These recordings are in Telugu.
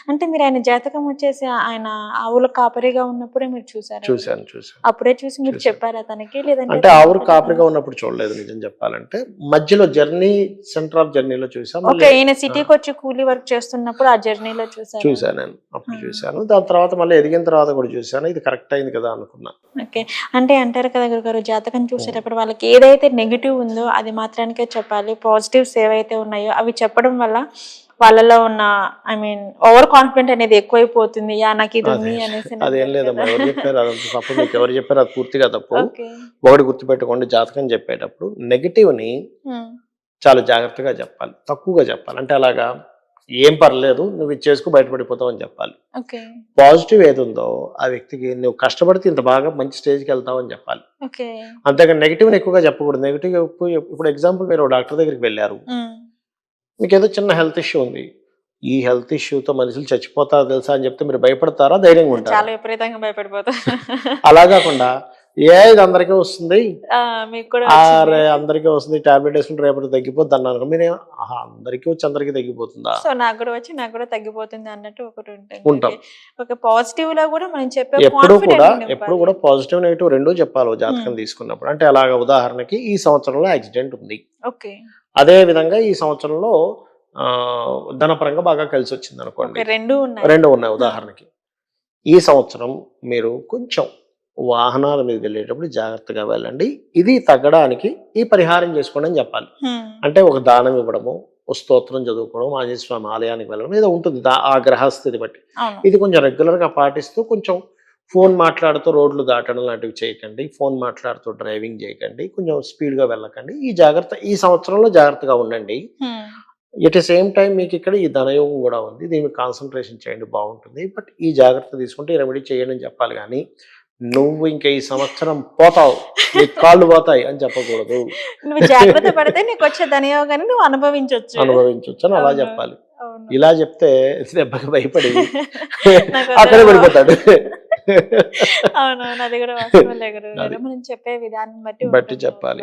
అంటే మీరు ఆయన జాతకం వచ్చేసి ఆయన ఆవుల కాపరిగా ఉన్నప్పుడే మీరు చూసారా? చూశాను. అప్పుడే చూసి మీరు చెప్పారా తనకి? లేదంటే అంటే ఆవురు కాపరిగా ఉన్నప్పుడు చూడలేదు నిజం చెప్పాలంటే. మధ్యలో జర్నీ, సెంటర్ ఆఫ్ జర్నీలో చూసా. ఓకే. ఈయన సిటీకొచ్చి కూలీ వర్క్ చేస్తున్నప్పుడు ఆ జర్నీలో చూసారా? చూసాను నేను. అప్పుడు చూసాను. దాని తర్వాత మళ్ళీ ఎదిగిన తర్వాత కూడా చూసాను. ఇది కరెక్ట్ అయింది కదా అనుకున్నా. ఓకే. అంటే అంటారు కదా గురుగారు, జాతకం చూసేటప్పుడు వాళ్ళకి ఏదైతే నెగెటివ్ ఉందో అది మాత్రానికే చెప్పాలి. పాజిటివ్స్ ఏవైతే ఉన్నాయో అవి చెప్పడం వల్ల వాళ్ళలో ఉన్న ఓవర్ కాన్ఫిడెంట్ అనేది ఎక్కువైపోతుంది. యాహ్! నాకిది ఉంది అనేసి అదేం లేదమ్మా. ఎవరు చెప్పారు? అదంతా తప్పు. మీకు ఎవరు చెప్పారు? అది పూర్తిగా తప్పు. ఓకే. ఒకటి గుర్తుపెట్టుకోండి, జాతకం చెప్పేటప్పుడు నెగెటివ్‌ని చాలా జాగ్రత్తగా చెప్పాలి. తక్కువగా చెప్పాలి. అంటే అలాగా ఏం పర్లేదు, నువ్వు ఇది చేసుకో బయటపడిపోతావు అని చెప్పాలి. ఓకే. పాజిటివ్ ఏదుందో ఆ వ్యక్తికి నువ్వు కష్టపడితే ఇంత బాగా మంచి స్టేజ్‌కి వెళ్తావు అని చెప్పాలి. ఓకే. అంతేగాని నెగెటివ్‌ని ఎక్కువగా చెప్పకూడదు. నెగెటివ్ ఇప్పుడు ఎగ్జాంపుల్ మీరు డాక్టర్ దగ్గరికి వెళ్లారు. మీకేదో చిన్న హెల్త్ ఇష్యూ ఉంది. ఈ హెల్త్ ఇష్యూతో మనుషులు చచ్చిపోతారు తెలుసా అని చెప్తే మీరు భయపడతారా? ధైర్యంగా ఉంటారా? చాలా విపరీతంగా భయపడిపోతారు. అలా కాకుండా ఇది అందరికీ వస్తుంది. మీకు కూడా అందరికీ వస్తుంది. టాబ్లెట్ వేసుకుంటే రేపటి తగ్గిపోద్ది అన్నారు. మీరు అందరికీ వచ్చి అందరికీ తగ్గిపోతుందా? సో నాకు కూడా వచ్చి నాకు కూడా తగ్గిపోతుంది అన్నట్టు ఒకటి ఉంటుంది. ఒక పాజిటివ్ లో కూడా మనం చెప్పే ఎప్పుడు కూడా పాజిటివ్ నెగటివ్ రెండూ చెప్పాలి జాతకం తీసుకున్నప్పుడు. అంటే అలాగా ఉదాహరణకి ఈ సంవత్సరంలో యాక్సిడెంట్ ఉంది. ఓకే. అదే విధంగా ఈ సంవత్సరంలో ధనపరంగా బాగా కలిసి వచ్చింది అనుకోండి. రెండు ఉన్నాయి ఉదాహరణకి. ఈ సంవత్సరం మీరు కొంచెం వాహనాల మీద వెళ్ళేటప్పుడు జాగ్రత్తగా వెళ్ళండి. ఇది తగ్గడానికి ఈ పరిహారం చేసుకోండి అని చెప్పాలి. అంటే ఒక దానం ఇవ్వడము, ఒక స్తోత్రం చదువుకోవడం, ఆంజనేయ స్వామి ఆలయానికి వెళ్ళడం ఏదో ఉంటుంది ఆ గ్రహస్థితి బట్టి. ఇది కొంచెం రెగ్యులర్ గా పాటిస్తూ కొంచెం ఫోన్ మాట్లాడుతూ రోడ్లు దాటడం లాంటివి చేయకండి. ఫోన్ మాట్లాడుతూ డ్రైవింగ్ చేయకండి. కొంచెం స్పీడ్ గా వెళ్ళకండి. ఈ సంవత్సరంలో జాగ్రత్తగా ఉండండి. ఎట్ ద సేమ్ టైం మీకు ఇక్కడ ఈ ధనయోగం కూడా ఉంది. దీన్ని కాన్సన్ట్రేషన్ చేయండి, బాగుంటుంది. బట్ ఈ జాగ్రత్త తీసుకుంటే ఈ రెమెడీ చేయండి అని చెప్పాలి. కానీ నువ్వు ఇంకా ఈ సంవత్సరం పోతావు, నీ కాళ్ళు పోతాయి అని చెప్పకూడదు. నువ్వు జాగ్రత్త పడితే నీకు వచ్చే ధనయోగాన్ని నువ్వు అనుభవించవచ్చు అని అలా చెప్పాలి. ఇలా చెప్తే దెబ్బకి భయపడి అక్కడే పడిపోతాడు. అవునవును, అది కూడా వాస్తవమే గురువుగారు. మనం చెప్పే విధానం బట్టి చెప్పాలి.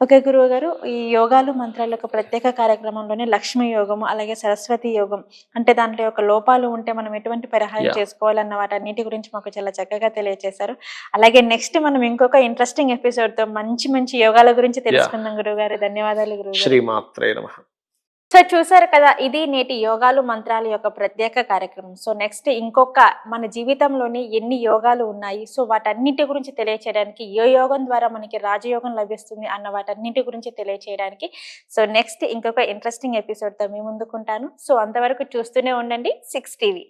ఓకే గురువు గారు, ఈ యోగాలు మంత్రాల యొక్క ప్రత్యేక కార్యక్రమంలోనే లక్ష్మీ యోగం అలాగే సరస్వతి యోగం అంటే దాంట్లో యొక్క లోపాలు ఉంటే మనం ఎటువంటి పరిహారం చేసుకోవాలన్న వాటన్నిటి గురించి మాకు చాలా చక్కగా తెలియజేశారు. అలాగే నెక్స్ట్ మనం ఇంకొక ఇంట్రెస్టింగ్ ఎపిసోడ్ తో మంచి మంచి యోగాల గురించి తెలుసుకుందాం గురువు గారు. ధన్యవాదాలు గురువు. శ్రీమాత్రే నమః. సో చూసారు కదా, ఇది నేటి యోగాలు మంత్రాల యొక్క ప్రత్యేక కార్యక్రమం. సో నెక్స్ట్ ఇంకొక మన జీవితంలోని ఎన్ని యోగాలు ఉన్నాయి, సో వాటన్నిటి గురించి తెలియచేయడానికి ఏ యోగం ద్వారా మనకి రాజయోగం లభిస్తుంది అన్న వాటన్నిటి గురించి తెలియచేయడానికి సో నెక్స్ట్ ఇంకొక ఇంట్రెస్టింగ్ ఎపిసోడ్తో మీ ముందుకుంటాను. సో అంతవరకు చూస్తూనే ఉండండి 6 టీవీ.